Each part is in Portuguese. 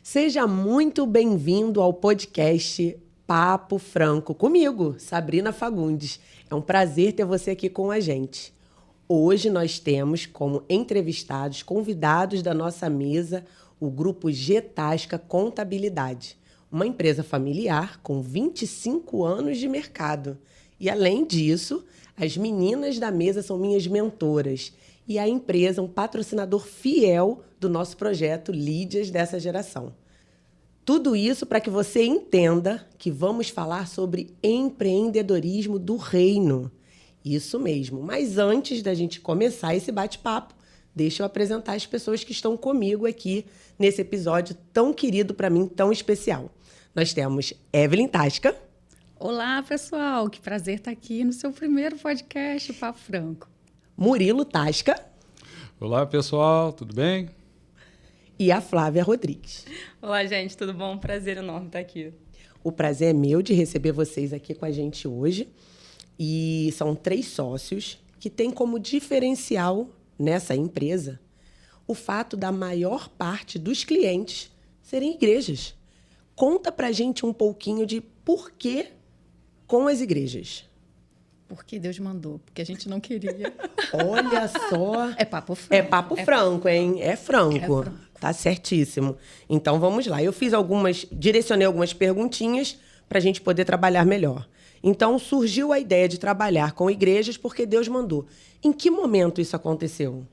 Seja muito bem-vindo ao podcast Papo Franco, comigo, Sabrina Fagundes. É um prazer ter você aqui com a gente. Hoje nós temos como entrevistados, convidados da nossa mesa, o grupo Getasca Contabilidade, uma empresa familiar com 25 anos de mercado. E, além disso, as meninas da mesa são minhas mentoras e a empresa é um patrocinador fiel do nosso projeto Lídias dessa geração. Tudo isso para que você entenda que vamos falar sobre empreendedorismo do reino. Isso mesmo. Mas antes da gente começar esse bate-papo, deixa eu apresentar as pessoas que estão comigo aqui nesse episódio tão querido para mim, tão especial. Nós temos Evelyn Tasca. Olá, pessoal. Que prazer estar aqui no seu primeiro podcast, Papo Franco. Murilo Tasca. Olá, pessoal. Tudo bem? E a Flávia Rodrigues. Olá, gente. Tudo bom? Prazer enorme estar aqui. O prazer é meu de receber vocês aqui com a gente hoje. E são 3 sócios que têm como diferencial nessa empresa o fato da maior parte dos clientes serem igrejas. Conta pra gente um pouquinho de por que com as igrejas. Porque Deus mandou, porque a gente não queria. Olha só. É papo franco. É papo franco, hein? É franco. Tá certíssimo. Então vamos lá. Eu direcionei algumas perguntinhas para a gente poder trabalhar melhor. Então surgiu a ideia de trabalhar com igrejas porque Deus mandou. Em que momento isso aconteceu?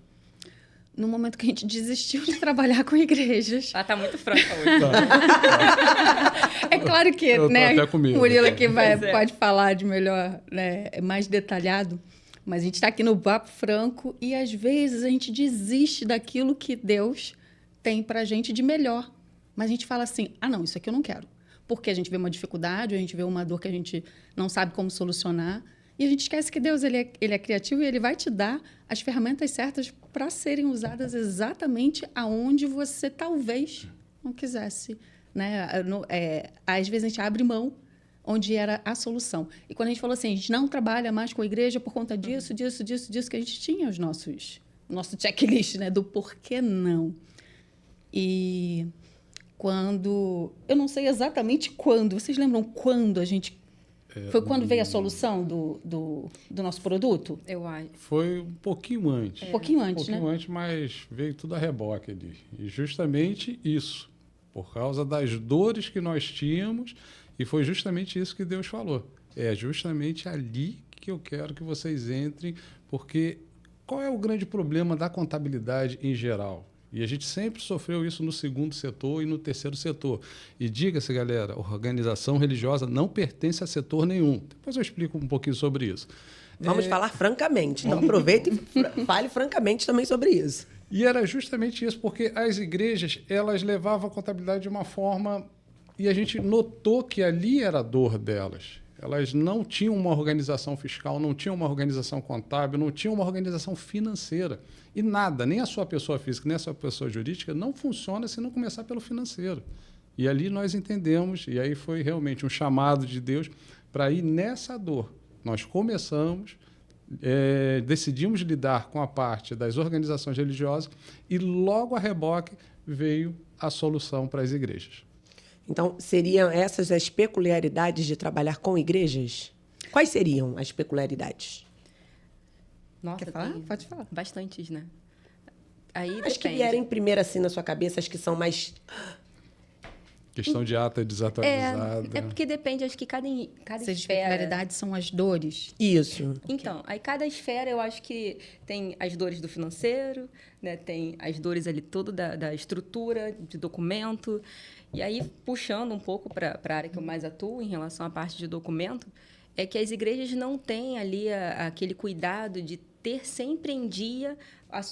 No momento que a gente desistiu de trabalhar com igrejas. Ela tá muito franca hoje. É claro que, Eu tô até com medo. Murilo aqui pode falar de melhor, né, mais detalhado, mas a gente está aqui no Papo Franco e às vezes a gente desiste daquilo que Deus tem pra gente de melhor. Mas a gente fala assim, não, isso aqui eu não quero. Porque a gente vê uma dificuldade, a gente vê uma dor que a gente não sabe como solucionar. E a gente esquece que Deus ele é criativo e Ele vai te dar as ferramentas certas para serem usadas exatamente aonde você talvez não quisesse. Né? Às vezes a gente abre mão onde era a solução. E quando a gente falou assim, a gente não trabalha mais com a igreja por conta disso, que a gente tinha nosso checklist, né, do porquê não. E quando... Eu não sei exatamente quando. Vocês lembram quando a gente... Foi quando veio a solução do nosso produto? Eu acho. Foi um pouquinho antes. Um pouquinho antes, Um pouquinho antes, mas veio tudo a reboque ali. E justamente isso, por causa das dores que nós tínhamos, e foi justamente isso que Deus falou. É justamente ali que eu quero que vocês entrem, porque qual é o grande problema da contabilidade em geral? E a gente sempre sofreu isso no segundo setor e no terceiro setor. E diga-se, galera, a organização religiosa não pertence a setor nenhum. Depois eu explico um pouquinho sobre isso. Vamos falar francamente. Então aproveita e fale francamente também sobre isso. E era justamente isso, porque as igrejas, elas levavam a contabilidade de uma forma... E a gente notou que ali era a dor delas. Elas não tinham uma organização fiscal, não tinham uma organização contábil, não tinham uma organização financeira. E nada, nem a sua pessoa física, nem a sua pessoa jurídica, não funciona se não começar pelo financeiro. E ali nós entendemos, e aí foi realmente um chamado de Deus para ir nessa dor. Nós começamos, decidimos lidar com a parte das organizações religiosas e logo a reboque veio a solução para as igrejas. Então, seriam essas as peculiaridades de trabalhar com igrejas? Quais seriam as peculiaridades? Nossa, Quer falar? Pode falar. Bastantes, né? Aí As que depende. vierem primeiro assim na sua cabeça, as que são mais... Questão de ata desatualizada. É porque depende, acho que cada Essas esfera... peculiaridades são as dores. Isso. Então, aí cada esfera eu acho que tem as dores do financeiro, né? Tem as dores ali toda da estrutura, de documento. E aí, puxando um pouco para a área que eu mais atuo em relação à parte de documento, é que as igrejas não têm ali aquele cuidado de ter sempre em dia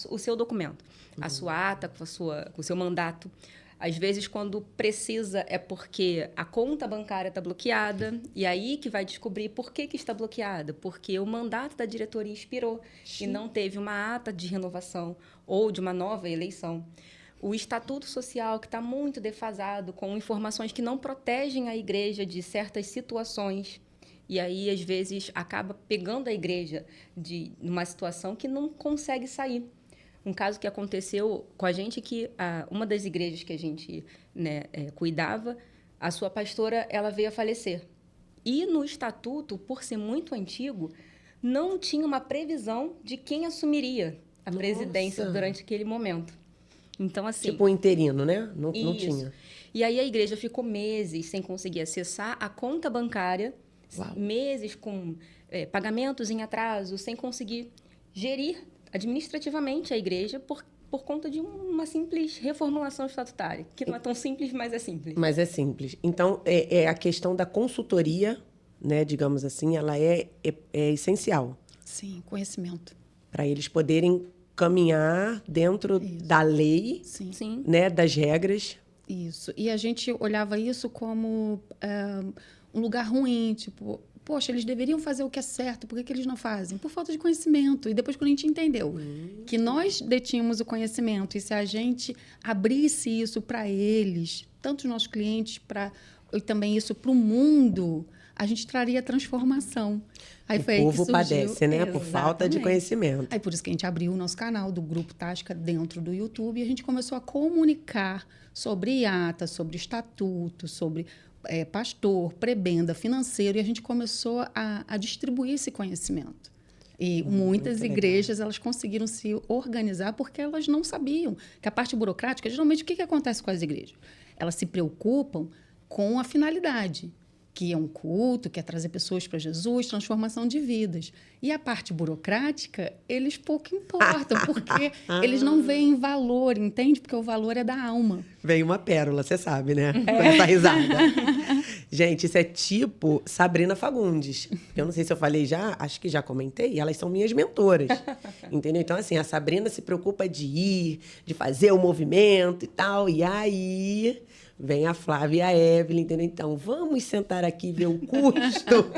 o seu documento, a sua ata, com o seu mandato. Às vezes, quando precisa, é porque a conta bancária está bloqueada, e aí que vai descobrir por que está bloqueada. Porque o mandato da diretoria expirou e não teve uma ata de renovação ou de uma nova eleição. O estatuto social, que está muito defasado, com informações que não protegem a igreja de certas situações. E aí, às vezes, acaba pegando a igreja numa situação que não consegue sair. um caso que aconteceu com a gente que uma das igrejas que a gente, né, cuidava, a sua pastora, ela veio a falecer. E no estatuto, por ser muito antigo, não tinha uma previsão de quem assumiria a presidência durante aquele momento. Então, assim... Tipo um interino, né? Não tinha. E aí a igreja ficou meses sem conseguir acessar a conta bancária, meses com pagamentos em atraso, sem conseguir gerir administrativamente a igreja por conta de uma simples reformulação estatutária, que não é tão simples, mas é simples. Mas é simples. Então, a questão da consultoria, né, digamos assim, ela é essencial. Sim, conhecimento. Para eles poderem caminhar dentro da lei, Sim. né, das regras. Isso. E a gente olhava isso como um lugar ruim, tipo, poxa, eles deveriam fazer o que é certo, por que eles não fazem? Por falta de conhecimento. E depois, quando a gente entendeu que nós detínhamos o conhecimento, e se a gente abrisse isso para eles, tanto os nossos clientes, e também isso para o mundo, a gente traria transformação. Aí foi o aí que povo surgiu, padece, né? Por falta de conhecimento. Aí por isso que a gente abriu o nosso canal do Grupo Tasca dentro do YouTube e a gente começou a comunicar sobre IATA, sobre estatuto, sobre pastor, prebenda, financeiro, e a gente começou a distribuir esse conhecimento. E muitas igrejas, elas conseguiram se organizar porque elas não sabiam que a parte burocrática, geralmente, o que acontece com as igrejas? Elas se preocupam com a finalidade, que é um culto, que é trazer pessoas para Jesus, transformação de vidas. E a parte burocrática, eles pouco importam, porque eles não veem valor, entende? Porque o valor é da alma. Veio uma pérola, você sabe, né? Com essa risada. Gente, isso é tipo Sabrina Fagundes. Eu não sei se eu falei já, acho que já comentei, elas são minhas mentoras, entendeu? Então, assim, a Sabrina se preocupa de ir, de fazer o movimento e tal, e aí... Vem a Flávia e a Evelyn, entendeu? Então, vamos sentar aqui e ver o custo.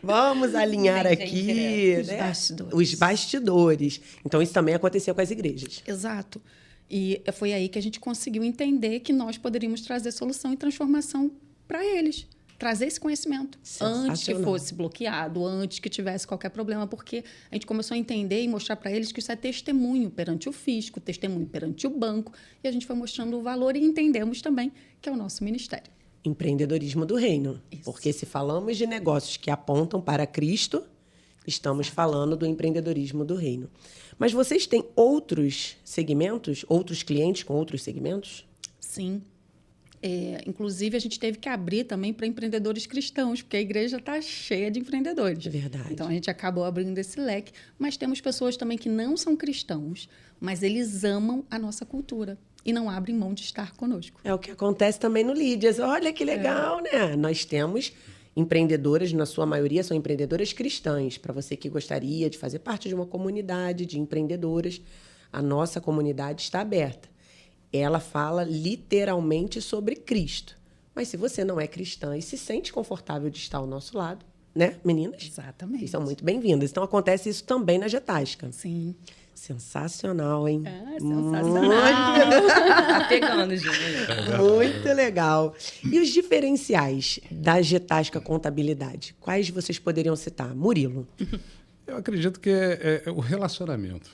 Vamos alinhar aqui, né? Os bastidores. Então, isso também aconteceu com as igrejas. Exato. E foi aí que a gente conseguiu entender que nós poderíamos trazer solução e transformação para eles. Trazer esse conhecimento antes que fosse bloqueado, antes que tivesse qualquer problema, porque a gente começou a entender e mostrar para eles que isso é testemunho perante o fisco, testemunho perante o banco, e a gente foi mostrando o valor e entendemos também que é o nosso ministério. Empreendedorismo do reino. Isso. Porque se falamos de negócios que apontam para Cristo, estamos falando do empreendedorismo do reino. Mas vocês têm outros segmentos, outros clientes com outros segmentos? Sim. Inclusive, a gente teve que abrir também para empreendedores cristãos, porque a igreja está cheia de empreendedores. Verdade. Então, a gente acabou abrindo esse leque. Mas temos pessoas também que não são cristãos, mas eles amam a nossa cultura e não abrem mão de estar conosco. É o que acontece também no Lídias. Olha que legal, né? Nós temos empreendedoras, na sua maioria são empreendedoras cristãs. Para você que gostaria de fazer parte de uma comunidade de empreendedoras, a nossa comunidade está aberta. Ela fala literalmente sobre Cristo. Mas se você não é cristã e se sente confortável de estar ao nosso lado, né, meninas? Exatamente. Vocês são muito bem-vindas. Então, acontece isso também na Getasca. Sim. Sensacional, hein? Sensacional. Tá pegando, gente. Muito legal. E os diferenciais da Getasca Contabilidade? Quais vocês poderiam citar? Murilo. Eu acredito que é o relacionamento.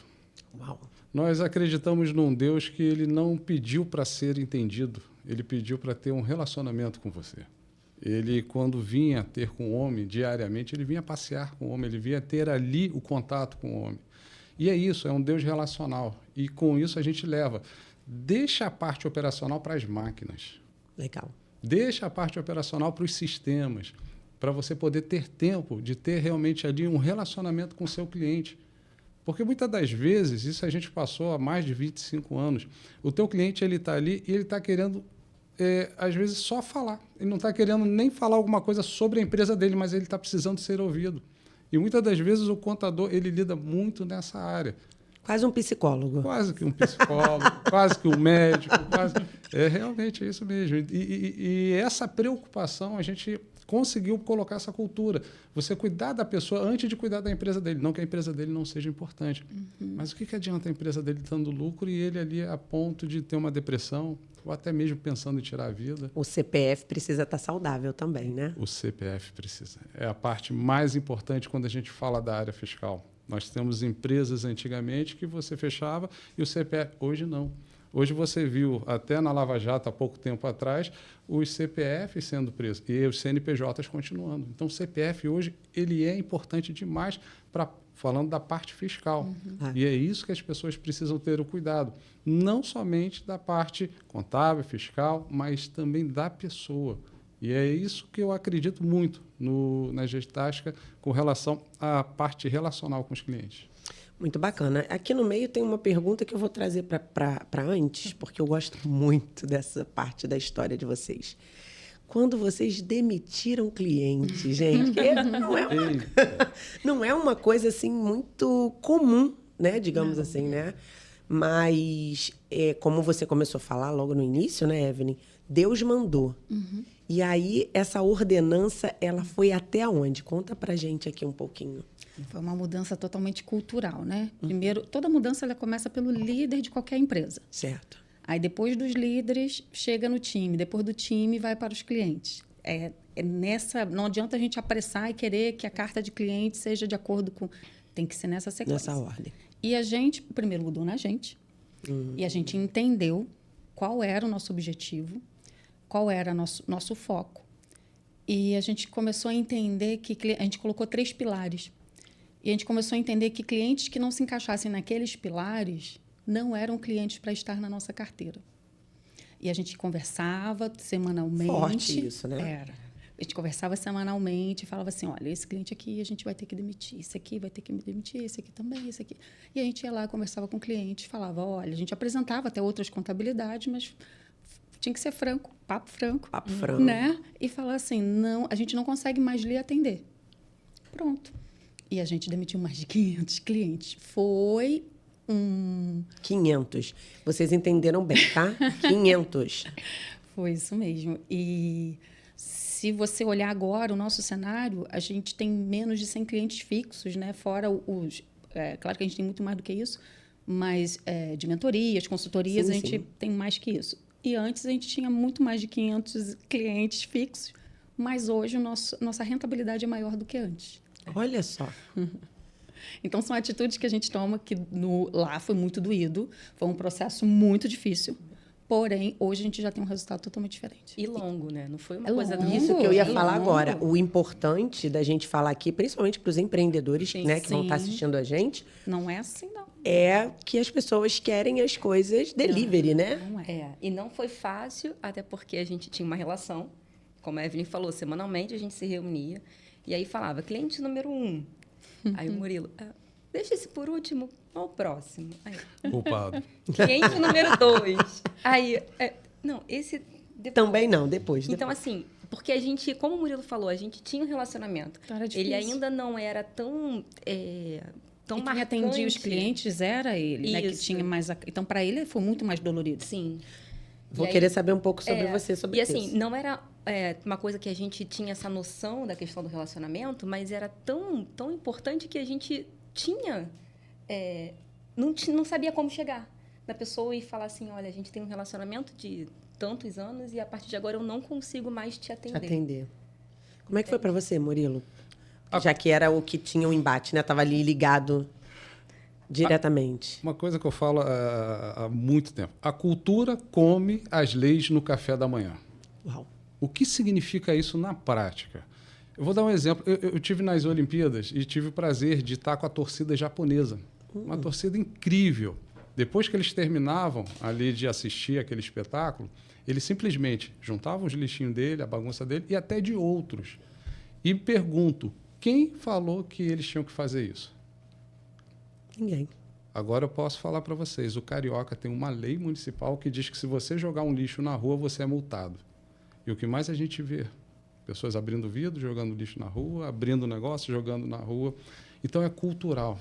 Uau. Nós acreditamos num Deus que ele não pediu para ser entendido, ele pediu para ter um relacionamento com você. Ele, quando vinha ter com o homem diariamente, ele vinha passear com o homem, ele vinha ter ali o contato com o homem. E é isso, é um Deus relacional. E com isso a gente leva. Deixa a parte operacional para as máquinas. Legal. Deixa a parte operacional para os sistemas, para você poder ter tempo de ter realmente ali um relacionamento com o seu cliente. Porque muitas das vezes, isso a gente passou há mais de 25 anos, o teu cliente ele está ali e ele está querendo, às vezes, só falar. Ele não está querendo nem falar alguma coisa sobre a empresa dele, mas ele está precisando ser ouvido. E muitas das vezes o contador ele lida muito nessa área. Quase um psicólogo. Quase que um psicólogo, quase que um médico. É realmente isso mesmo. E essa preocupação a gente conseguiu colocar essa cultura. Você cuidar da pessoa antes de cuidar da empresa dele. Não que a empresa dele não seja importante. Mas o que adianta a empresa dele dando lucro e ele ali a ponto de ter uma depressão ou até mesmo pensando em tirar a vida? O CPF precisa estar saudável também, né? O CPF precisa. É a parte mais importante quando a gente fala da área fiscal. Nós temos empresas antigamente que você fechava e o CPF. Hoje não. Hoje você viu, até na Lava Jato, há pouco tempo atrás, os CPFs sendo presos e os CNPJs continuando. Então, o CPF hoje ele é importante demais falando da parte fiscal. E é isso que as pessoas precisam ter o cuidado. Não somente da parte contábil, fiscal, mas também da pessoa. E é isso que eu acredito muito na Gestasca com relação à parte relacional com os clientes. Muito bacana. Aqui no meio tem uma pergunta que eu vou trazer para antes, porque eu gosto muito dessa parte da história de vocês. Quando vocês demitiram cliente, gente, não é uma coisa assim muito comum, né? Digamos assim, né? Mas, como você começou a falar logo no início, né, Evelyn? Deus mandou. E aí, essa ordenança, ela foi até onde? Conta pra gente aqui um pouquinho. Foi uma mudança totalmente cultural, né? Primeiro, toda mudança ela começa pelo líder de qualquer empresa. Certo. Aí, depois dos líderes, chega no time. Depois do time, vai para os clientes. Não adianta a gente apressar e querer que a carta de cliente seja de acordo com... Tem que ser nessa sequência. Nessa ordem. E a gente, primeiro, mudou na gente. E a gente entendeu qual era o nosso objetivo, qual era nosso foco. E a gente começou a entender que... A gente colocou 3 pilares. E a gente começou a entender que clientes que não se encaixassem naqueles pilares não eram clientes para estar na nossa carteira. E a gente conversava semanalmente. Forte isso, né? Era. A gente conversava semanalmente e falava assim, olha, esse cliente aqui a gente vai ter que demitir, esse aqui vai ter que demitir, esse aqui também, esse aqui. E a gente ia lá, conversava com o cliente, falava, olha, a gente apresentava até outras contabilidades, mas tinha que ser franco, papo franco. Papo franco. Né? E falar assim, não, a gente não consegue mais lhe atender. Pronto. E a gente demitiu mais de 500 clientes. Foi 500. Vocês entenderam bem, tá? 500. Foi isso mesmo. E se você olhar agora o nosso cenário, a gente tem menos de 100 clientes fixos, né? Fora os... claro que a gente tem muito mais do que isso, mas de mentorias, consultorias, Sim, a gente tem mais que isso. E antes a gente tinha muito mais de 500 clientes fixos, mas hoje nossa rentabilidade é maior do que antes. Olha só. Então, são atitudes que a gente toma que lá foi muito doído, foi um processo muito difícil, porém, hoje a gente já tem um resultado totalmente diferente. E longo, né? Não foi uma É coisa... longo. Isso que eu ia falar longo. agora. O importante da gente falar aqui, principalmente para os empreendedores, Sim, né, que vão sim. estar assistindo a gente, Não é assim, não. é que as pessoas querem as coisas delivery, né? Não é. E não foi fácil, até porque a gente tinha uma relação, como a Evelyn falou, semanalmente a gente se reunia, e aí falava, cliente número 1. Aí o Murilo, deixa esse por último, ao próximo. Aí, Culpado. cliente número 2. Aí, não, esse... Depois. Também não, depois. Então, assim, porque a gente, como o Murilo falou, a gente tinha um relacionamento. Então, era Ele difícil. ainda não era tão E quem marcante. atendia os clientes era ele, né? Que Isso. tinha mais... Então, para ele, foi muito mais dolorido. Sim. Vou E aí- querer saber um pouco sobre você, sobre E isso. assim, não era uma coisa que a gente tinha essa noção da questão do relacionamento, mas era tão importante que a gente tinha... não sabia como chegar na pessoa e falar assim, olha, a gente tem um relacionamento de tantos anos e a partir de agora eu não consigo mais te atender. Como é que foi para você, Murilo? Já que era o que tinha o embate, né? Tava ali ligado diretamente. Uma coisa que eu falo há muito tempo. A cultura come as leis no café da manhã. Uau. O que significa isso na prática? Eu vou dar um exemplo. Eu tive nas Olimpíadas e tive o prazer de estar com a torcida japonesa. Uma torcida incrível. Depois que eles terminavam ali de assistir aquele espetáculo, eles simplesmente juntavam os lixinhos dele, a bagunça dele e até de outros. E pergunto, quem falou que eles tinham que fazer isso? Ninguém. Agora eu posso falar para vocês, o Carioca tem uma lei municipal que diz que se você jogar um lixo na rua, você é multado. E o que mais a gente vê? Pessoas abrindo vidro, jogando lixo na rua, abrindo negócio, jogando na rua. Então é cultural.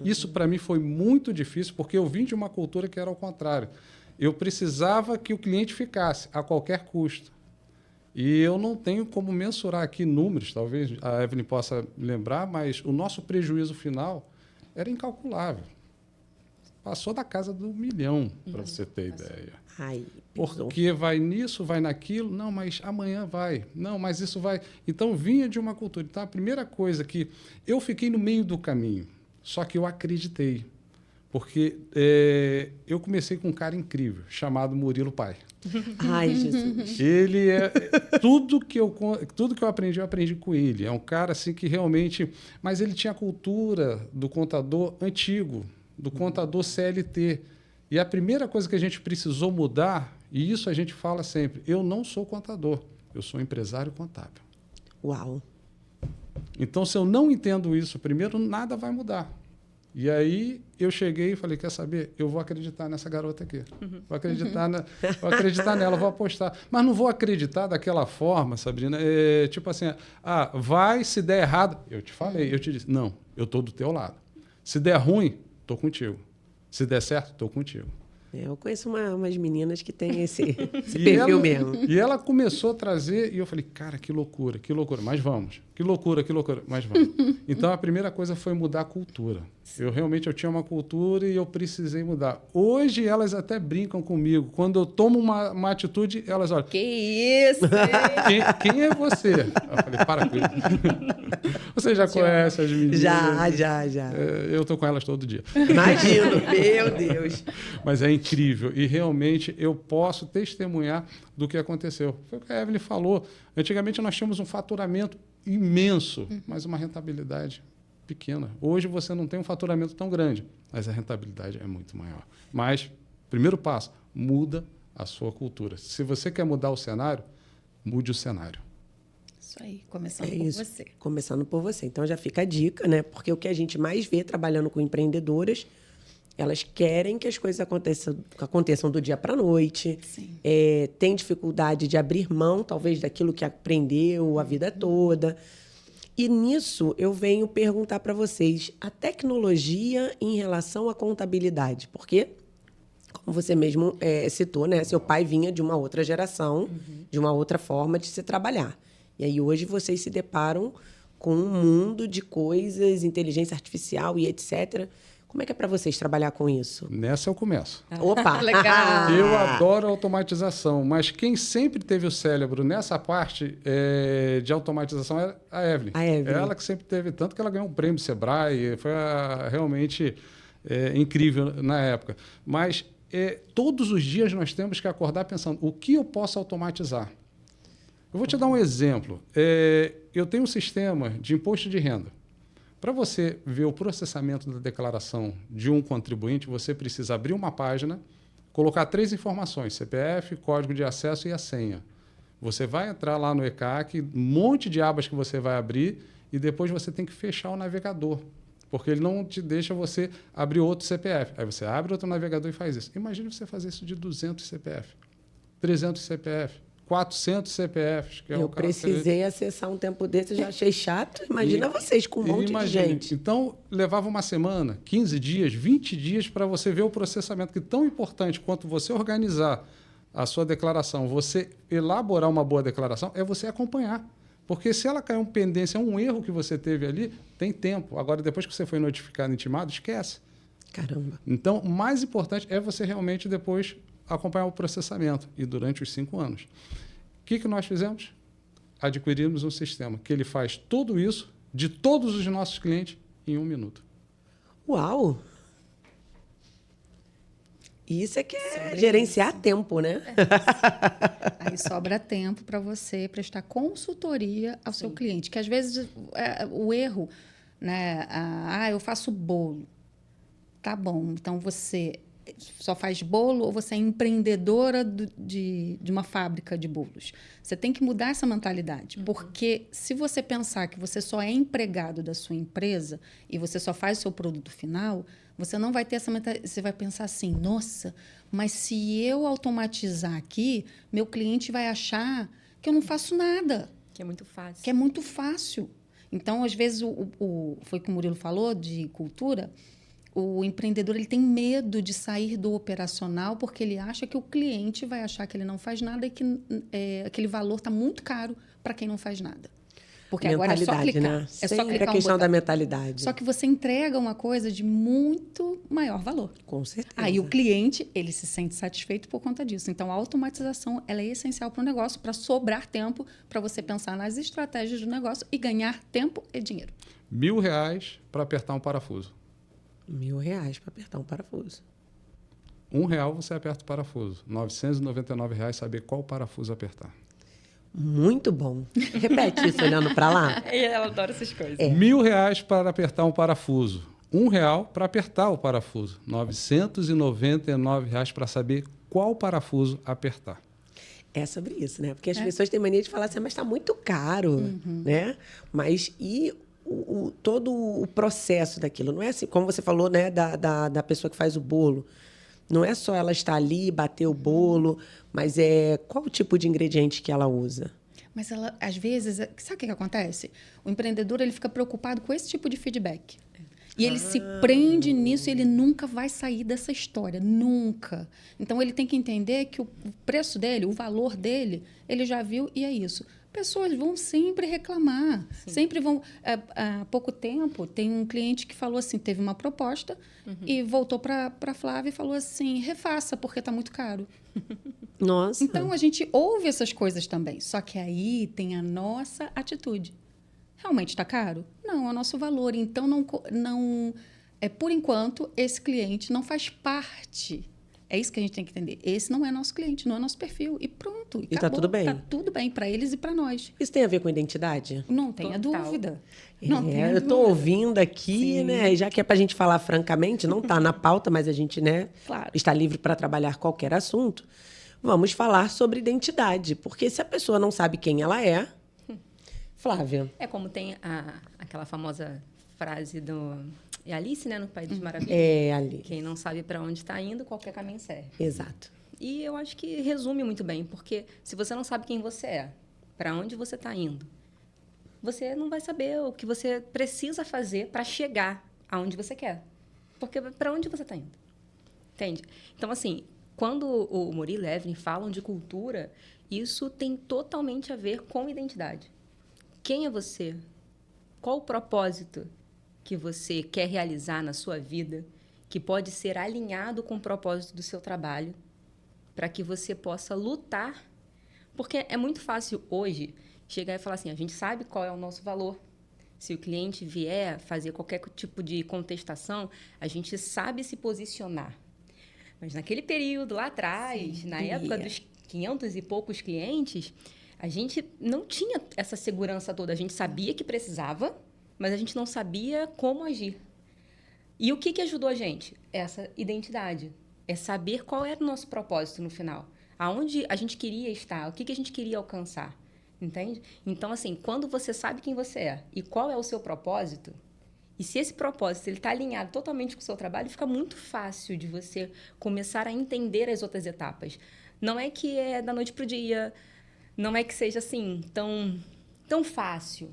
Isso para mim foi muito difícil, porque eu vim de uma cultura que era ao contrário. Eu precisava que o cliente ficasse a qualquer custo. E eu não tenho como mensurar aqui números, talvez a Evelyn possa lembrar, mas o nosso prejuízo final era incalculável. Passou da casa do 1 milhão, para você ter ideia. Ai, pesou. Porque vai nisso, vai naquilo, não, mas amanhã vai, não, mas isso vai. Então, vinha de uma cultura. Então, a primeira coisa que eu fiquei no meio do caminho. Só que eu acreditei. Porque eu comecei com um cara incrível, chamado Murilo Pai. Ai, Jesus. Ele é... Tudo que eu aprendi com ele. É um cara assim que realmente... Mas ele tinha a cultura do contador antigo, do contador CLT. E a primeira coisa que a gente precisou mudar, e isso a gente fala sempre, eu não sou contador, eu sou empresário contábil. Uau. Então, se eu não entendo isso primeiro, nada vai mudar. E aí eu cheguei e falei, quer saber? Eu vou acreditar nessa garota aqui. Vou acreditar nela, vou apostar. Mas não vou acreditar daquela forma, Sabrina. Tipo assim, vai, se der errado. Eu te falei, eu te disse, não, eu estou do teu lado. Se der ruim, estou contigo. Se der certo, estou contigo. Eu conheço umas meninas que têm esse perfil mesmo. E ela começou a trazer, e eu falei, cara, que loucura, mas vamos. Que loucura, mas vamos. Então, a primeira coisa foi mudar a cultura. Eu tinha uma cultura e eu precisei mudar. Hoje, elas até brincam comigo. Quando eu tomo uma atitude, elas olham... Que isso! Quem é você? Eu falei, para com isso. Você já conhece as meninas? Já. Eu estou com elas todo dia. Imagino, meu Deus. Mas é incrível. E realmente eu posso testemunhar do que aconteceu. Foi o que a Evelyn falou. Antigamente nós tínhamos um faturamento imenso, mas uma rentabilidade pequena. Hoje você não tem um faturamento tão grande, mas a rentabilidade é muito maior. Mas, primeiro passo, muda a sua cultura. Se você quer mudar o cenário, mude o cenário. Isso aí, começando por você. Começando por você. Então já fica a dica, né? Porque o que a gente mais vê trabalhando com empreendedoras, elas querem que as coisas aconteçam do dia para a noite. Tem dificuldade de abrir mão, talvez, daquilo que aprendeu a vida toda. E nisso eu venho perguntar para vocês a tecnologia em relação à contabilidade. Porque, como você mesmo citou, né? Seu pai vinha de uma outra geração, de uma outra forma de se trabalhar. E aí hoje vocês se deparam com um mundo de coisas, inteligência artificial e etc. Como é que é para vocês trabalhar com isso? Nessa eu começo. Opa! Legal! Eu adoro automatização, mas quem sempre teve o cérebro nessa parte de automatização é a Evelyn. Ela que sempre teve, tanto que ela ganhou um prêmio Sebrae, foi realmente incrível na época. Mas todos os dias nós temos que acordar pensando, o que eu posso automatizar? Eu vou te dar um exemplo. Eu tenho um sistema de imposto de renda. Para você ver o processamento da declaração de um contribuinte, você precisa abrir uma página, colocar 3 informações, CPF, código de acesso e a senha. Você vai entrar lá no ECAC, um monte de abas que você vai abrir e depois você tem que fechar o navegador, porque ele não te deixa você abrir outro CPF. Aí você abre outro navegador e faz isso. Imagina você fazer isso de 200 CPF, 300 CPF. 400 CPFs. Que eu precisei acessar um tempo desse, já achei chato. Imagina vocês com um monte de gente. Então, levava uma semana, 15 dias, 20 dias para você ver o processamento, que é tão importante quanto você organizar a sua declaração, você elaborar uma boa declaração, é você acompanhar. Porque se ela cair uma pendência, um erro que você teve ali, tem tempo. Agora, depois que você foi notificado, intimado, esquece. Caramba. Então, o mais importante é você realmente depois acompanhar o processamento, e durante os 5 anos. O que nós fizemos? Adquirimos um sistema que ele faz tudo isso de todos os nossos clientes em 1 minuto. Uau! Isso é que é gerenciar tempo, né? Aí sobra tempo para você prestar consultoria ao seu cliente, que às vezes o erro, né? Eu faço bolo. Tá bom, então você só faz bolo ou você é empreendedora de uma fábrica de bolos? Você tem que mudar essa mentalidade, porque se você pensar que você só é empregado da sua empresa e você só faz o seu produto final, você não vai ter essa mentalidade. Você vai pensar assim, nossa, mas se eu automatizar aqui, meu cliente vai achar que eu não faço nada. Que é muito fácil. Que é muito fácil. Então, às vezes, foi o que o Murilo falou de cultura. O empreendedor ele tem medo de sair do operacional porque ele acha que o cliente vai achar que ele não faz nada e que aquele valor está muito caro para quem não faz nada. Porque agora é só clicar. Né? É só clicar a questão da mentalidade. Só que você entrega uma coisa de muito maior valor. Com certeza. Aí o cliente ele se sente satisfeito por conta disso. Então, a automatização ela é essencial para o negócio, para sobrar tempo, para você pensar nas estratégias do negócio e ganhar tempo e dinheiro. R$ 1.000 para apertar um parafuso. R$ 1.000 para apertar um parafuso. R$ 1 você aperta o parafuso. R$ 999 saber qual parafuso apertar. Muito bom. Repete isso olhando para lá. Ela adora essas coisas. R$ 1.000 para apertar um parafuso. R$ 1 para apertar o parafuso. R$ 999 para saber qual parafuso apertar. É sobre isso, né? Porque as pessoas têm mania de falar assim, mas está muito caro, né? Mas e todo o processo daquilo? Não é assim, como você falou, né? Da pessoa que faz o bolo. Não é só ela estar ali, bater o bolo, mas qual o tipo de ingrediente que ela usa? Mas ela, às vezes, sabe o que acontece? O empreendedor ele fica preocupado com esse tipo de feedback. E ele se prende nisso e ele nunca vai sair dessa história, nunca. Então, ele tem que entender que o preço dele, o valor dele, ele já viu e é isso. Pessoas vão sempre reclamar, sempre vão... Há pouco tempo, tem um cliente que falou assim, teve uma proposta e voltou para a Flávia e falou assim, refaça, porque está muito caro. Nossa. Então, a gente ouve essas coisas também, só que aí tem a nossa atitude. Realmente está caro? Não, é o nosso valor. Então, por enquanto, esse cliente não faz parte. É isso que a gente tem que entender. Esse não é nosso cliente, não é nosso perfil. E pronto. E está tudo bem. Está tudo bem para eles e para nós. Isso tem a ver com identidade? Não tenha Total. dúvida. Não tenha Eu dúvida. estou ouvindo aqui, né? Já que é para a gente falar francamente, não está na pauta, mas a gente, né, Claro. está livre para trabalhar qualquer assunto. Vamos falar sobre identidade. Porque se a pessoa não sabe quem ela é... Flávia. É como tem aquela famosa frase do... É Alice, né? No País das Maravilhas. É, ali. Quem não sabe para onde está indo, qualquer caminho serve. Exato. E eu acho que resume muito bem, porque se você não sabe quem você é, para onde você está indo, você não vai saber o que você precisa fazer para chegar aonde você quer. Porque para onde você está indo? Entende? Então, assim, quando o Murilo e Evelyn falam de cultura, isso tem totalmente a ver com identidade. Quem é você? Qual o propósito que você quer realizar na sua vida, que pode ser alinhado com o propósito do seu trabalho, para que você possa lutar? Porque é muito fácil hoje chegar e falar assim, a gente sabe qual é o nosso valor. Se o cliente vier fazer qualquer tipo de contestação, a gente sabe se posicionar. Mas naquele período lá atrás, na época dos 500 e poucos clientes, a gente não tinha essa segurança toda. A gente sabia que precisava, mas a gente não sabia como agir. E o que ajudou a gente? Essa identidade. É saber qual era o nosso propósito no final. Aonde a gente queria estar, o que a gente queria alcançar. Entende? Então, assim, quando você sabe quem você é e qual é o seu propósito, e se esse propósito está alinhado totalmente com o seu trabalho, fica muito fácil de você começar a entender as outras etapas. Não é que é da noite para o dia... Não é que seja assim tão fácil,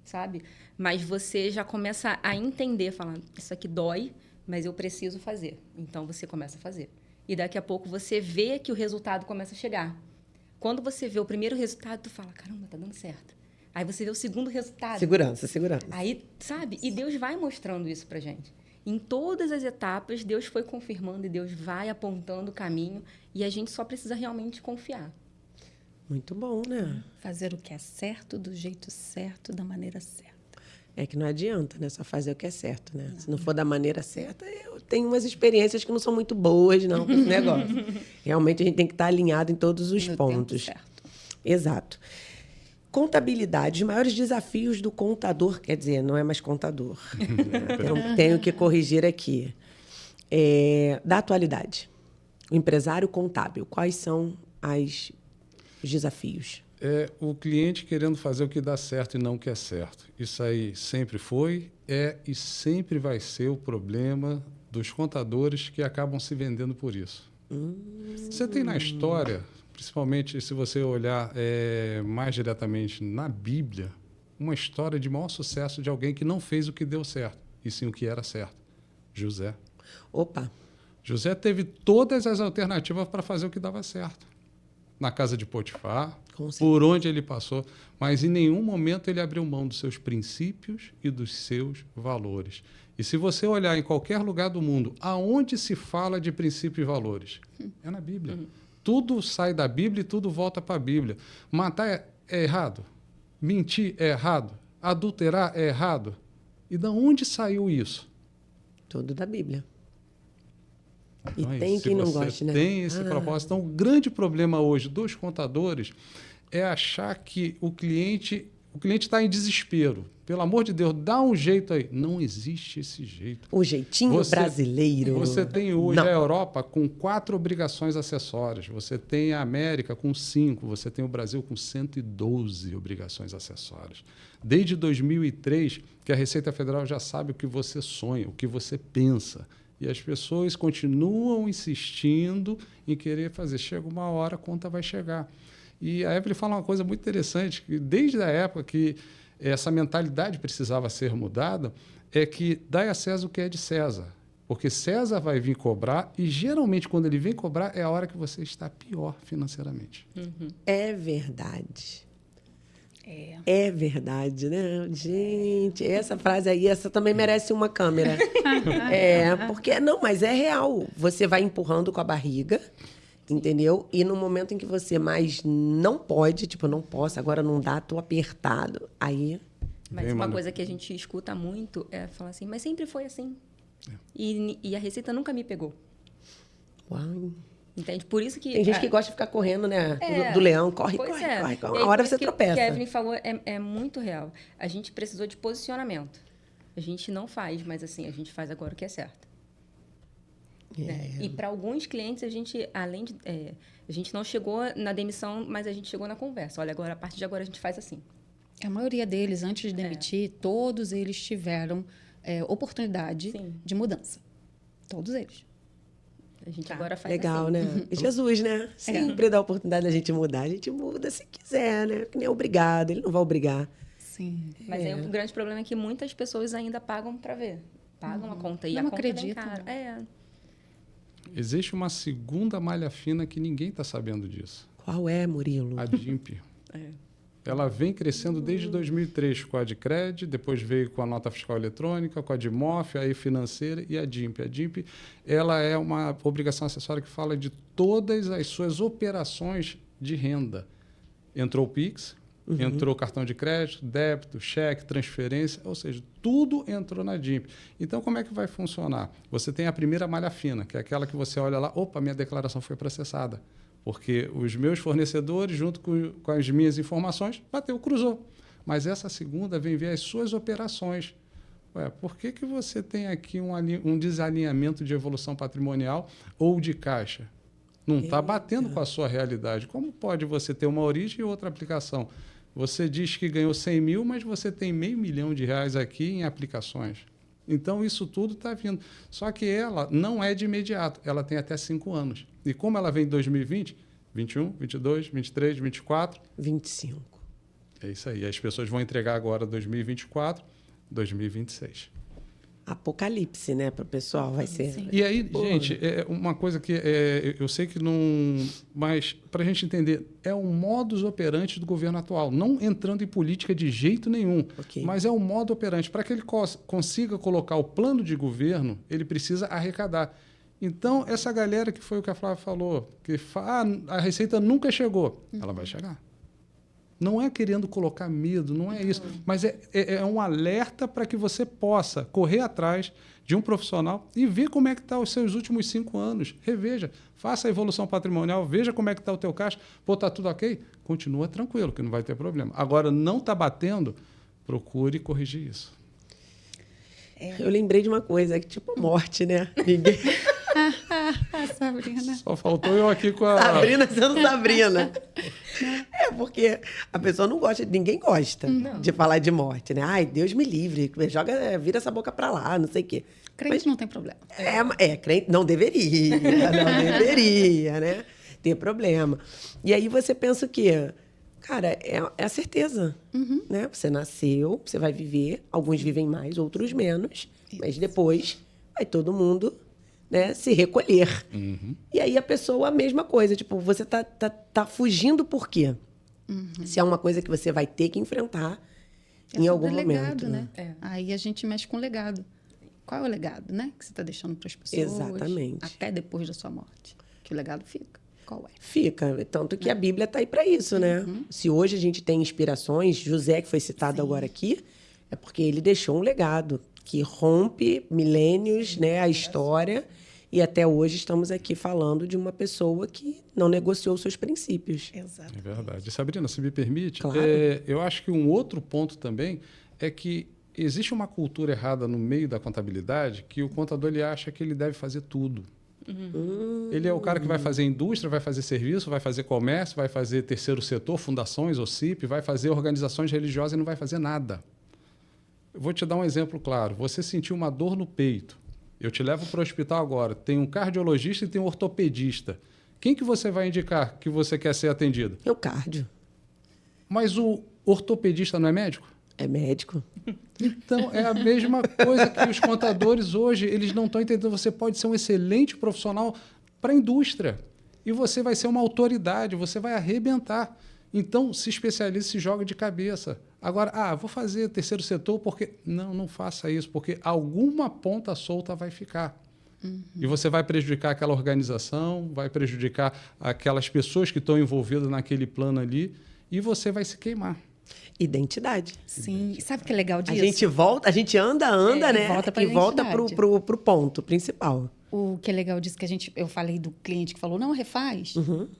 sabe? Mas você já começa a entender, falando, isso aqui dói, mas eu preciso fazer. Então, você começa a fazer. E daqui a pouco você vê que o resultado começa a chegar. Quando você vê o primeiro resultado, tu fala, caramba, tá dando certo. Aí você vê o segundo resultado. Segurança. Aí, sabe? E Deus vai mostrando isso pra gente. Em todas as etapas, Deus foi confirmando e Deus vai apontando o caminho e a gente só precisa realmente confiar. Muito bom, né? Fazer o que é certo, do jeito certo, da maneira certa. É que não adianta, né? Só fazer o que é certo, né? Se não for da maneira certa, eu tenho umas experiências que não são muito boas, não, com esse negócio. Realmente, a gente tem que estar alinhado em todos os pontos. Tempo certo. Exato. Contabilidade, os maiores desafios do contador, quer dizer, não é mais contador. Tenho que corrigir aqui. Da atualidade, o empresário contábil, quais são os desafios? É o cliente querendo fazer o que dá certo e não o que é certo. Isso aí sempre foi, e sempre vai ser o problema dos contadores que acabam se vendendo por isso. Você tem na história, principalmente se você olhar mais diretamente na Bíblia, uma história de maior sucesso de alguém que não fez o que deu certo, e sim o que era certo. José. Opa! José teve todas as alternativas para fazer o que dava certo. Na casa de Potifar, por onde ele passou, mas em nenhum momento ele abriu mão dos seus princípios e dos seus valores. E se você olhar em qualquer lugar do mundo, aonde se fala de princípios e valores? É na Bíblia. Tudo sai da Bíblia e tudo volta para a Bíblia. Matar é errado. Mentir é errado. Adulterar é errado. E de onde saiu isso? Tudo da Bíblia. E Então, tem se quem não você goste, né? tem esse propósito. Então, o grande problema hoje dos contadores é achar que o cliente está em desespero. Pelo amor de Deus, dá um jeito aí. Não existe esse jeito. O jeitinho brasileiro. Você tem hoje Não. a Europa com 4 obrigações acessórias. Você tem a América com 5. Você tem o Brasil com 112 obrigações acessórias. Desde 2003, que a Receita Federal já sabe o que você sonha, o que você pensa. E as pessoas continuam insistindo em querer fazer. Chega uma hora, a conta vai chegar. E a Evelyn fala uma coisa muito interessante, que desde a época que essa mentalidade precisava ser mudada, é que dai a César o que é de César. Porque César vai vir cobrar e, geralmente, quando ele vem cobrar, é a hora que você está pior financeiramente. É verdade. É verdade, né? Gente, essa frase aí, essa também merece uma câmera. Porque, não, mas é real. Você vai empurrando com a barriga, entendeu? E no momento em que você mais não pode, tipo, não posso, agora não dá, tô apertado. Aí. Mas Bem, uma mano. coisa que a gente escuta muito é falar assim, mas sempre foi assim. E a Receita nunca me pegou. Uau. Entende? Por isso que... Tem gente que gosta de ficar correndo, né? É, Do leão, corre, pois corre, é. corre. E aí, Uma hora por você isso que tropeça. O que a Evelyn falou é muito real. A gente precisou de posicionamento. A gente não faz, mas assim, a gente faz agora o que é certo. Né? E para alguns clientes, a gente, além de... a gente não chegou na demissão, mas a gente chegou na conversa. Olha, agora, a partir de agora, a gente faz assim. A maioria deles, antes de demitir, todos eles tiveram oportunidade Sim. de mudança. Todos eles. A gente agora faz Legal, assim. né? E Jesus, né? Sempre dá a oportunidade da gente mudar. A gente muda se quiser, né? Que nem é obrigado, ele não vai obrigar. Sim. Mas aí o grande problema é que muitas pessoas ainda pagam para ver. Pagam a conta. E Não a conta vem acreditam, cara. né? Existe uma segunda malha fina que ninguém está sabendo disso. Qual é, Murilo? A DIMP. Ela vem crescendo desde 2003 com a Adcred, depois veio com a nota fiscal eletrônica, com a DIMOF, aí financeira e a DIMP. A DIMP ela é uma obrigação acessória que fala de todas as suas operações de renda. Entrou o Pix, entrou cartão de crédito, débito, cheque, transferência, ou seja, tudo entrou na DIMP. Então, como é que vai funcionar? Você tem a primeira malha fina, que é aquela que você olha lá, opa, minha declaração foi processada. Porque os meus fornecedores, junto com as minhas informações, bateu, cruzou. Mas essa segunda vem ver as suas operações. Ué, por que você tem aqui um desalinhamento de evolução patrimonial ou de caixa? Não está batendo com a sua realidade. Como pode você ter uma origem e outra aplicação? Você diz que ganhou 100 mil, mas você tem R$500 milhões aqui em aplicações. Então, isso tudo está vindo. Só que ela não é de imediato, ela tem até 5 anos. E como ela vem em 2020, 21, 22, 23, 24... 25. É isso aí. As pessoas vão entregar agora 2024, 2026. Apocalipse, né, para o pessoal, vai ser. Sim. E aí, gente, é uma coisa que eu sei que não... Mas, para a gente entender, é um modus operandi do governo atual. Não entrando em política de jeito nenhum. Ok. Mas é um modo operandi. Para que ele consiga colocar o plano de governo, ele precisa arrecadar. Então, essa galera que foi o que a Flávia falou, que a Receita nunca chegou, ela vai chegar. Não é querendo colocar medo, não é isso. Mas é um alerta para que você possa correr atrás de um profissional e ver como é que está os seus últimos 5 anos. Reveja, faça a evolução patrimonial, veja como é que está o teu caixa. Pô, está tudo ok? Continua tranquilo, que não vai ter problema. Agora, não está batendo, procure corrigir isso. Eu lembrei de uma coisa, que tipo a morte, né? Ninguém... Sabrina. Só faltou eu aqui com a... Sabrina sendo Sabrina. É, porque a pessoa não gosta, ninguém gosta de falar de morte, né? Ai, Deus me livre, vira essa boca pra lá, não sei o quê. Crente não tem problema. Crente não deveria, né? Ter problema. E aí você pensa o quê? Cara, é a certeza, né? Você nasceu, você vai viver, alguns vivem mais, outros menos, mas depois vai todo mundo... né, se recolher. E aí a pessoa, a mesma coisa. Tipo, você tá fugindo por quê? Se é uma coisa que você vai ter que enfrentar em algum sobre momento. legado, né? Aí a gente mexe com legado. Qual é o legado, né? Que você está deixando para as pessoas. Exatamente. Até depois da sua morte. Que o legado fica. Qual é? Fica. Tanto que a Bíblia está aí para isso, né? Se hoje a gente tem inspirações, José, que foi citado agora aqui, é porque ele deixou um legado. que rompe milênios, né, a história, e até hoje estamos aqui falando de uma pessoa que não negociou seus princípios. Exato. É verdade. Sabrina, se me permite, Claro. eu acho que um outro ponto também é que existe uma cultura errada no meio da contabilidade que o contador ele acha que ele deve fazer tudo. Ele é o cara que vai fazer indústria, vai fazer serviço, vai fazer comércio, vai fazer terceiro setor, fundações, OCIP, vai fazer organizações religiosas e não vai fazer nada. Eu vou te dar um exemplo claro. Você sentiu uma dor no peito. Eu te levo para o hospital agora. Tem um cardiologista e tem um ortopedista. Quem que você vai indicar que você quer ser atendido? É o cardio. Mas o ortopedista não é médico? É médico. Então, é a mesma coisa que os contadores hoje, eles não estão entendendo. Você pode ser um excelente profissional para a indústria e você vai ser uma autoridade, você vai arrebentar. Então, se especialize, se joga de cabeça. Agora, vou fazer terceiro setor porque... Não faça isso, porque alguma ponta solta vai ficar. E você vai prejudicar aquela organização, vai prejudicar aquelas pessoas que estão envolvidas naquele plano ali e você vai se queimar. Identidade. Sim. Sabe o que é legal disso? A gente anda, né? volta pra e volta identidade. pro ponto principal. O que é legal disso que eu falei do cliente que falou, não, refaz,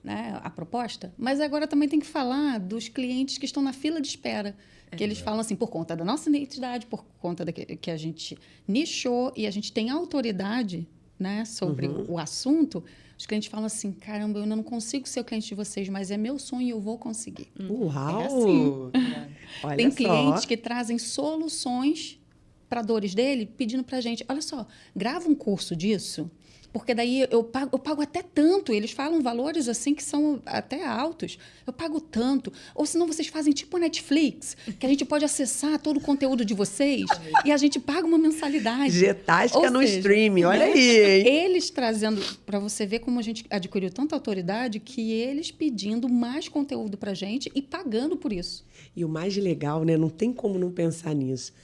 né, a proposta, mas agora também tem que falar dos clientes que estão na fila de espera. Que eles falam assim, por conta da nossa identidade, por conta que a gente nichou e a gente tem autoridade, né, sobre o assunto, os clientes falam assim, caramba, eu ainda não consigo ser o cliente de vocês, mas é meu sonho e eu vou conseguir. Uau! É assim. Olha Tem só. clientes que trazem soluções para dores dele, pedindo para a gente, olha só, grava um curso disso, porque daí eu pago até tanto. Eles falam valores assim que são até altos. Eu pago tanto. Ou senão vocês fazem tipo a Netflix, que a gente pode acessar todo o conteúdo de vocês e a gente paga uma mensalidade. Getática Ou no seja, streaming, olha né? aí, hein? Eles trazendo, para você ver como a gente adquiriu tanta autoridade, que eles pedindo mais conteúdo para a gente e pagando por isso. E o mais legal, né? Não tem como não pensar nisso.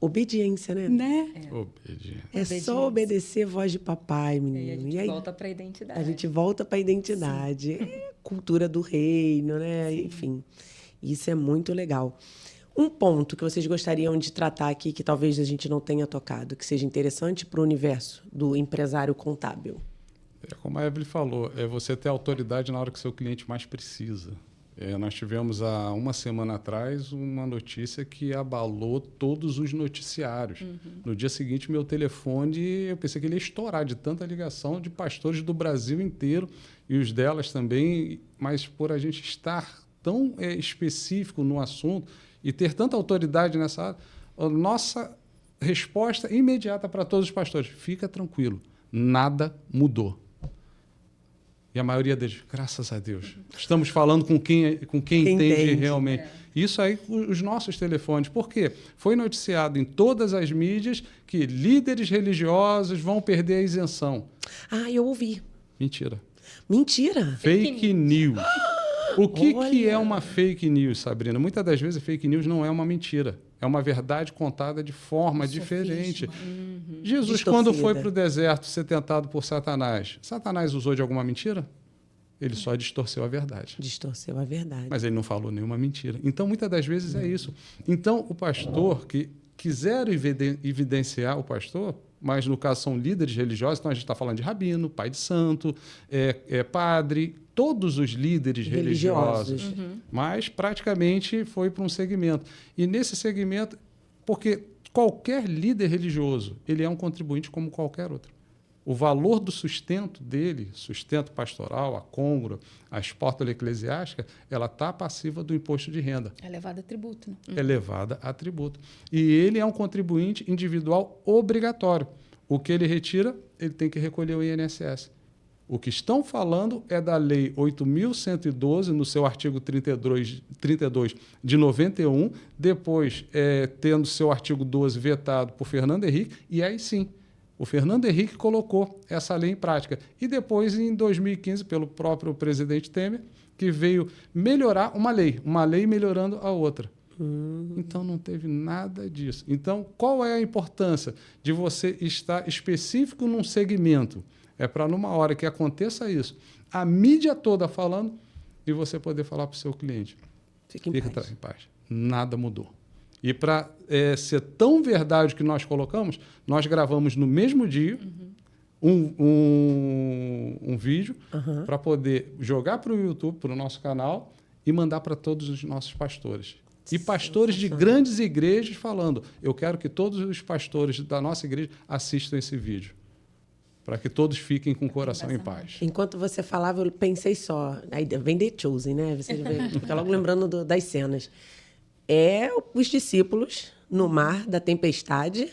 Obediência, né? Obediência. É só obedecer a voz de papai, E aí a menino. gente volta para a identidade. A gente volta para a identidade. É cultura do reino, né? Sim. Enfim, isso é muito legal. Um ponto que vocês gostariam de tratar aqui, que talvez a gente não tenha tocado, que seja interessante para o universo do empresário contábil. É como a Evelyn falou, é você ter autoridade na hora que o seu cliente mais precisa. Nós tivemos há uma semana atrás uma notícia que abalou todos os noticiários. No dia seguinte, meu telefone, eu pensei que ele ia estourar de tanta ligação de pastores do Brasil inteiro e os delas também, mas por a gente estar tão específico no assunto e ter tanta autoridade nessa área, a nossa resposta imediata para todos os pastores, fica tranquilo, nada mudou. E a maioria deles, graças a Deus, estamos falando com quem entende realmente. Isso aí, os nossos telefones. Por quê? Foi noticiado em todas as mídias que líderes religiosos vão perder a isenção. Eu ouvi. Mentira. Mentira? Fake news. O que é Olha. uma fake news, Sabrina? Muitas das vezes, fake news não é uma mentira. É uma verdade contada de forma diferente. Jesus, Distorcida. quando foi para o deserto ser tentado por Satanás, Satanás usou de alguma mentira? Ele só distorceu a verdade. Distorceu a verdade. Mas ele não falou nenhuma mentira. Então, muitas das vezes é isso. Então, o pastor que quiser evidenciar o pastor, mas no caso são líderes religiosos, então a gente está falando de rabino, pai de santo, padre, todos os líderes religiosos. Mas praticamente foi para um segmento. E nesse segmento, porque qualquer líder religioso, ele é um contribuinte como qualquer outro. O valor do sustento dele, sustento pastoral, a côngrua, a espórtula eclesiástica, ela está passiva do imposto de renda. É levado a tributo, né? É levada a tributo. E ele é um contribuinte individual obrigatório. O que ele retira, ele tem que recolher o INSS. O que estão falando é da Lei 8.112, no seu artigo 32 de 91, depois tendo seu artigo 12 vetado por Fernando Henrique, e aí sim, o Fernando Henrique colocou essa lei em prática. E depois, em 2015, pelo próprio presidente Temer, que veio melhorar uma lei melhorando a outra. Então, não teve nada disso. Então, qual é a importância de você estar específico num segmento? É para, numa hora que aconteça isso, a mídia toda falando, e você poder falar para o seu cliente. Fique em paz. Fica em paz. Nada mudou. E para ser tão verdade o que nós colocamos, nós gravamos no mesmo dia um vídeo para poder jogar para o YouTube, para o nosso canal, e mandar para todos os nossos pastores. E pastores de grandes igrejas falando, eu quero que todos os pastores da nossa igreja assistam esse vídeo, para que todos fiquem com o coração em paz. Enquanto você falava, eu pensei só, aí vem The Chosen, né? Você fica logo lembrando das cenas. Os discípulos no mar da tempestade,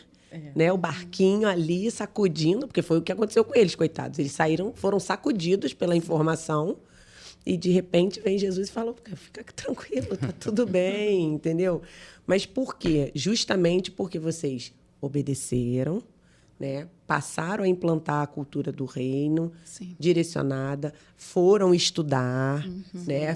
né? O barquinho ali sacudindo, porque foi o que aconteceu com eles, coitados. Eles foram sacudidos pela informação e, de repente, vem Jesus e fala, fica tranquilo, tá tudo bem, entendeu? Mas por quê? Justamente porque vocês obedeceram, né? Passaram a implantar a cultura do reino, direcionada, foram estudar, né?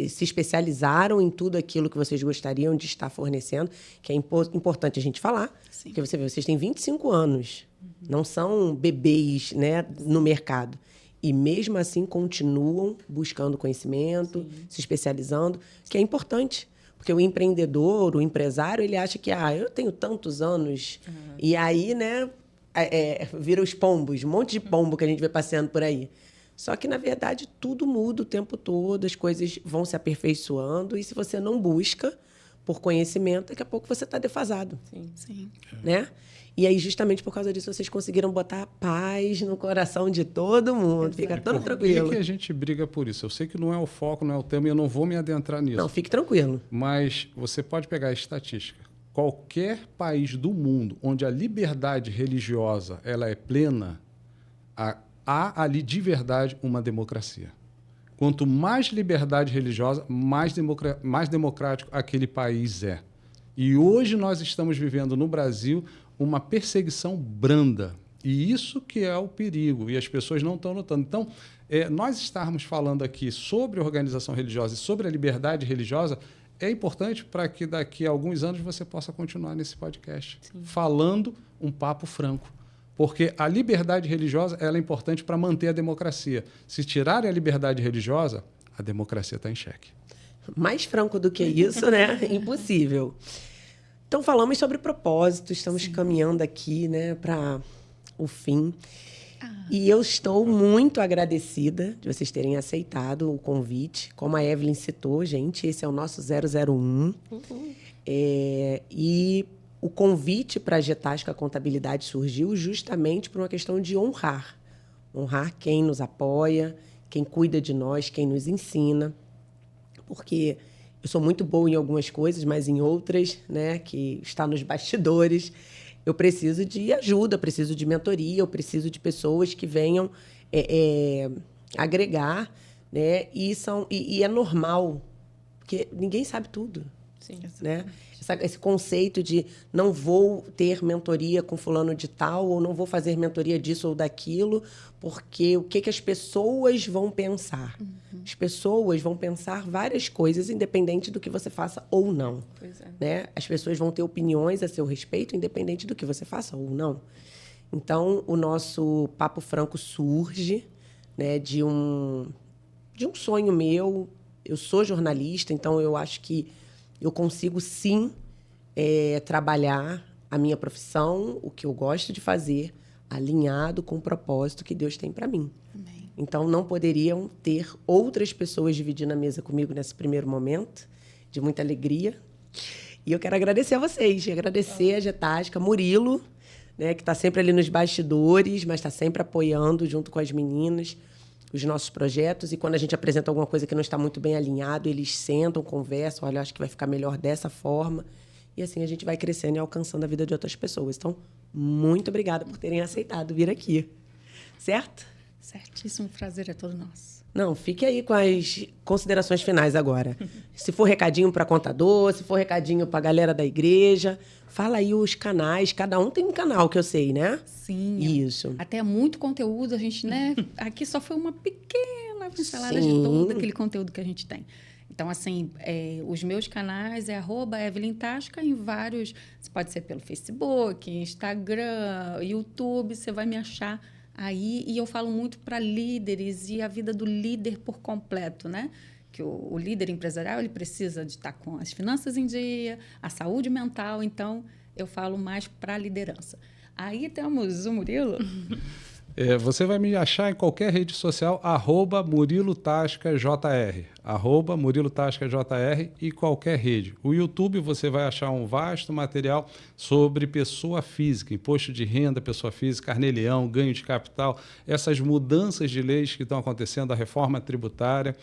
Se especializaram em tudo aquilo que vocês gostariam de estar fornecendo, que é importante a gente falar, porque você vê, vocês têm 25 anos, não são bebês, né, no mercado. E mesmo assim continuam buscando conhecimento, se especializando, que é importante. Porque o empreendedor, o empresário, ele acha que eu tenho tantos anos. E aí, né, vira os pombos, um monte de pombo que a gente vê passeando por aí. Só que, na verdade, tudo muda o tempo todo, as coisas vão se aperfeiçoando. E se você não busca por conhecimento, daqui a pouco você está defasado. Sim. Né? E aí, justamente por causa disso, vocês conseguiram botar paz no coração de todo mundo. Fica todo tranquilo. Por que a gente briga por isso? Eu sei que não é o foco, não é o tema, e eu não vou me adentrar nisso. Não, fique tranquilo. Mas você pode pegar a estatística. Qualquer país do mundo onde a liberdade religiosa ela é plena, há ali de verdade uma democracia. Quanto mais liberdade religiosa, mais democrático aquele país é. E hoje nós estamos vivendo no Brasil uma perseguição branda. E isso que é o perigo, e as pessoas não estão notando. Então, nós estarmos falando aqui sobre organização religiosa e sobre a liberdade religiosa é importante para que daqui a alguns anos você possa continuar nesse podcast, falando um papo franco. Porque a liberdade religiosa ela é importante para manter a democracia. Se tirarem a liberdade religiosa, a democracia está em xeque. Mais franco do que isso, né? Impossível. Então, falamos sobre propósito, estamos caminhando aqui, né, para o fim. E eu estou muito agradecida de vocês terem aceitado o convite. Como a Evelyn citou, gente, esse é o nosso 001. E o convite para a Getasca Contabilidade surgiu justamente por uma questão de honrar. Honrar quem nos apoia, quem cuida de nós, quem nos ensina. Porque eu sou muito boa em algumas coisas, mas em outras, né, que está nos bastidores, eu preciso de ajuda, eu preciso de mentoria, eu preciso de pessoas que venham agregar, né? E é normal, porque ninguém sabe tudo. Né? Esse conceito de não vou ter mentoria com fulano de tal, ou não vou fazer mentoria disso ou daquilo, porque o que as pessoas vão pensar? As pessoas vão pensar várias coisas, independente do que você faça ou não. Né? As pessoas vão ter opiniões a seu respeito, independente do que você faça ou não. Então, o nosso Papo Franco surge, né, de um sonho meu. Eu sou jornalista, então eu acho que eu consigo, sim, trabalhar a minha profissão, o que eu gosto de fazer, alinhado com o propósito que Deus tem para mim. Amém. Então, não poderiam ter outras pessoas dividindo a mesa comigo nesse primeiro momento, de muita alegria. E eu quero agradecer a vocês, agradecer a Getasca, Murilo, né, que está sempre ali nos bastidores, mas está sempre apoiando junto com as meninas os nossos projetos, e quando a gente apresenta alguma coisa que não está muito bem alinhado, eles sentam, conversam, olha, acho que vai ficar melhor dessa forma, e assim a gente vai crescendo e alcançando a vida de outras pessoas. Então, muito obrigada por terem aceitado vir aqui. Certo? Certíssimo, o prazer é todo nosso. Não, fique aí com as considerações finais agora. Se for recadinho para contador, se for recadinho para a galera da igreja, fala aí os canais. Cada um tem um canal, que eu sei, né? Sim. Isso. Até muito conteúdo, a gente, né? Aqui só foi uma pequena pincelada de todo aquele conteúdo que a gente tem. Então, assim, os meus canais é @Evelyn Tasca em vários... Pode ser pelo Facebook, Instagram, YouTube, você vai me achar aí. E eu falo muito para líderes e a vida do líder por completo, né? que o líder empresarial ele precisa de estar com as finanças em dia, a saúde mental, então eu falo mais para a liderança. Aí temos o Murilo. Você vai me achar em qualquer rede social, @MuriloTascaJR, @MuriloTascaJR e qualquer rede. O YouTube você vai achar um vasto material sobre pessoa física, imposto de renda, pessoa física, carnê-leão, ganho de capital, essas mudanças de leis que estão acontecendo, a reforma tributária.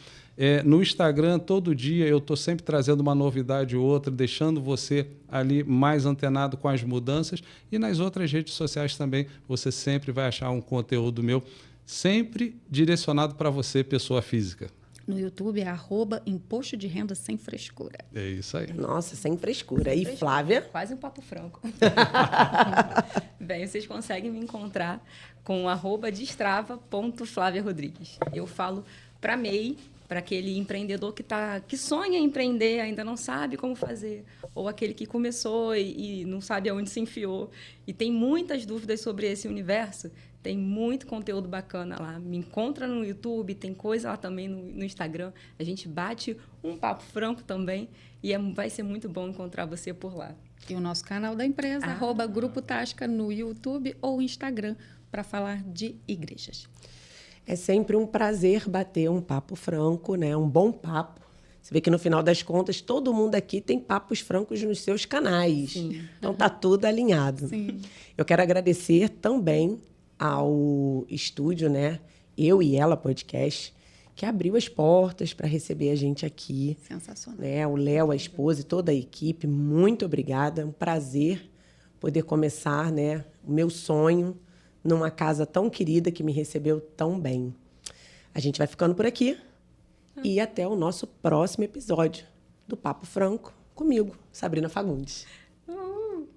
No Instagram, todo dia, eu estou sempre trazendo uma novidade ou outra, deixando você ali mais antenado com as mudanças. E nas outras redes sociais também, você sempre vai achar um conteúdo meu, sempre direcionado para você, pessoa física. No YouTube é @imposto de renda sem frescura. É isso aí. Nossa, sem frescura. E Flávia? Quase um papo franco. Bem, vocês conseguem me encontrar com @destrava.flaviarodrigues. Eu falo para MEI, para aquele empreendedor que sonha em empreender, ainda não sabe como fazer, ou aquele que começou e não sabe aonde se enfiou e tem muitas dúvidas sobre esse universo. Tem muito conteúdo bacana lá. Me encontra no YouTube, tem coisa lá também no Instagram. A gente bate um papo franco também e vai ser muito bom encontrar você por lá. E o nosso canal da empresa, @Grupo Tasca, no YouTube ou Instagram, para falar de igrejas. É sempre um prazer bater um papo franco, né? Um bom papo. Você vê que no final das contas todo mundo aqui tem papos francos nos seus canais. Sim. Então tá tudo alinhado. Sim. Eu quero agradecer também ao estúdio, né? Eu e Ela Podcast, que abriu as portas para receber a gente aqui. Sensacional. Né? O Léo, a esposa e toda a equipe, muito obrigada. É um prazer poder começar, né, o meu sonho numa casa tão querida que me recebeu tão bem. A gente vai ficando por aqui e até o nosso próximo episódio do Papo Franco comigo, Sabrina Fagundes. Uhul.